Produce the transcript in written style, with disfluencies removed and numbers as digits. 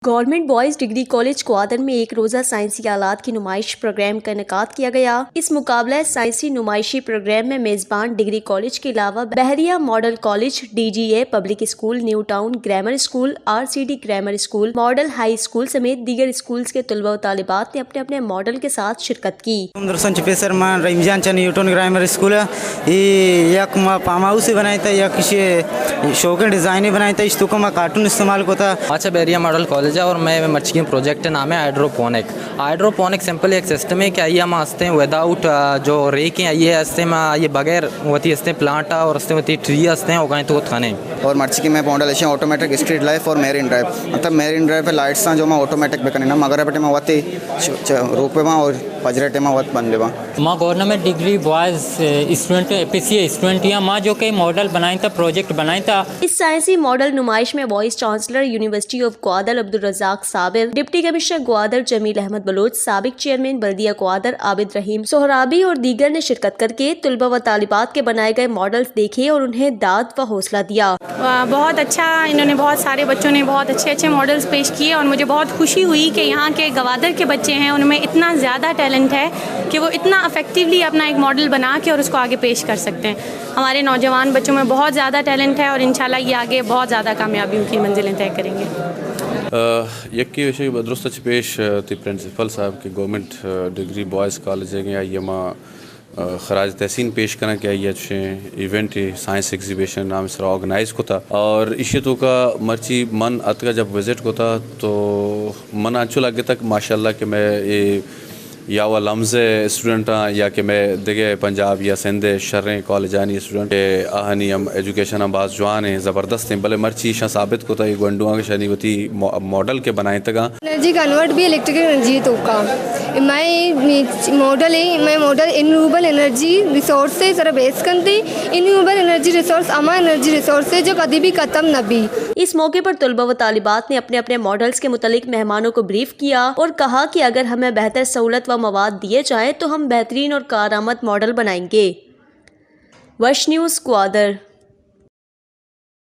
Government boys degree college क्वादर में एक रोज़ा साइंसी आलात की नुमाइश प्रोग्राम का इनेकाद किया गया। इस मुकाबला साइंसी नुमाइशी प्रोग्राम में मेज़बान डिग्री कॉलेज के अलावा Bahariya model college, DGA public school, new town grammar school, RCD grammar school, model high school समेत दीगर स्कूल्स के तलबा व तालिबात ने अपने अपने मॉडल के साथ शिरकत की। ग्रामर स्कूल फार्म हाउस बनाया था या किसी शो के डिज़ाइन बनाया था, इस तो कार्टून इस्तेमाल को था। अच्छा, बहरिया मॉडल कॉलेज और मैं मर्ची की प्रोजेक्ट नाम है हाइड्रोपोनिक सिंपल एक सिस्टम है कि आइए हम आस्ते विदाउट जो रेक हैं ये हस्ते में ये बगैर होती हस्ते प्लांट और हस्ते होती ट्री हस्ते हैं उगाएं तो खाने और मर्ची की मैं मॉडल है ऑटोमेटिक स्ट्रीट लाइफ और मेरीन ड्राइव मतलब मेरीन ड्राइव पे लाइट्स जो मैं ऑटोमेटिक पे करना मगर बटे में वती रोक पे और पजरेटे में वत बंदे माँ government degree boys student APCA student या माँ जो के मॉडल बनाई था प्रोजेक्ट बनाई था। इस साइंसी मॉडल नुमाइश में vice chancellor university of Gwadar Abdul Razzaq Sabir, deputy commissioner Gwadar Jameel Ahmed Baloch, साबिक चेयरमैन बल्दिया ग्वादर आबिद रहीम सोहराबी और दीगर ने शिरकत करके तुलबा व तालिबात के बनाए गए मॉडल्स देखे और उन्हें दाद व हौसला दिया। बहुत अच्छा, इन्होंने बहुत सारे बच्चों ने बहुत अच्छे मॉडल्स पेश किए और मुझे बहुत खुशी हुई कि यहाँ के ग्वादर के बच्चे हैं उनमें इतना ज़्यादा टैलेंट है कि वो इतना इफेक्टिवली अपना एक मॉडल बना के और उसको आगे पेश कर सकते हैं। हमारे नौजवान बच्चों में बहुत ज़्यादा टैलेंट है और इंशाल्लाह ये आगे बहुत ज़्यादा कामयाबियों की मंजिलें तय करेंगे। यक्की विषय दुरुस्त पेश थी प्रिंसिपल साहब की गवर्नमेंट डिग्री बॉयज़ कॉलेज यमा खराज तहसीन पेश करना क्या ये इवेंट साइंस एग्जीबिशन नाम से ऑर्गेनाइज को था और इश्यतों का मर्ची मन अत का जब विज़िट को था तो मन अच्छो लगे तक माशाल्लाह कि मैं ये या वह लम्ज़े स्टूडेंट या कि मैं दिगे पंजाब या सिंध शर्रें कॉलेजानी स्टूडेंट आहनी हम एजुकेशन हम बाज जवान हैं ज़बरदस्त हैं भले मर्ची शाह साबित को था गंडुआ के शनी होती मॉडल के बनाए तक एनर्जी कन्वर्ट भी इलेक्ट्रिकल एनर्जी तो का मैं मॉडल है मैं मॉडल इनरूबल एनर्जी रिसोर्स से जरा बेस करती इनरूबल एनर्जी रिसोर्स अमा एनर्जी रिसोर्स है जो कभी भी खत्म न भी। इस मौके पर तुलबा व तालिबात ने अपने अपने मॉडल्स के मुतालिक मेहमानों को ब्रीफ किया और कहा कि अगर हमें बेहतर सहूलत व मवाद दिए जाएं तो हम बेहतरीन और कारआमद मॉडल बनाएंगे। वश न्यूज़ ग्वादर।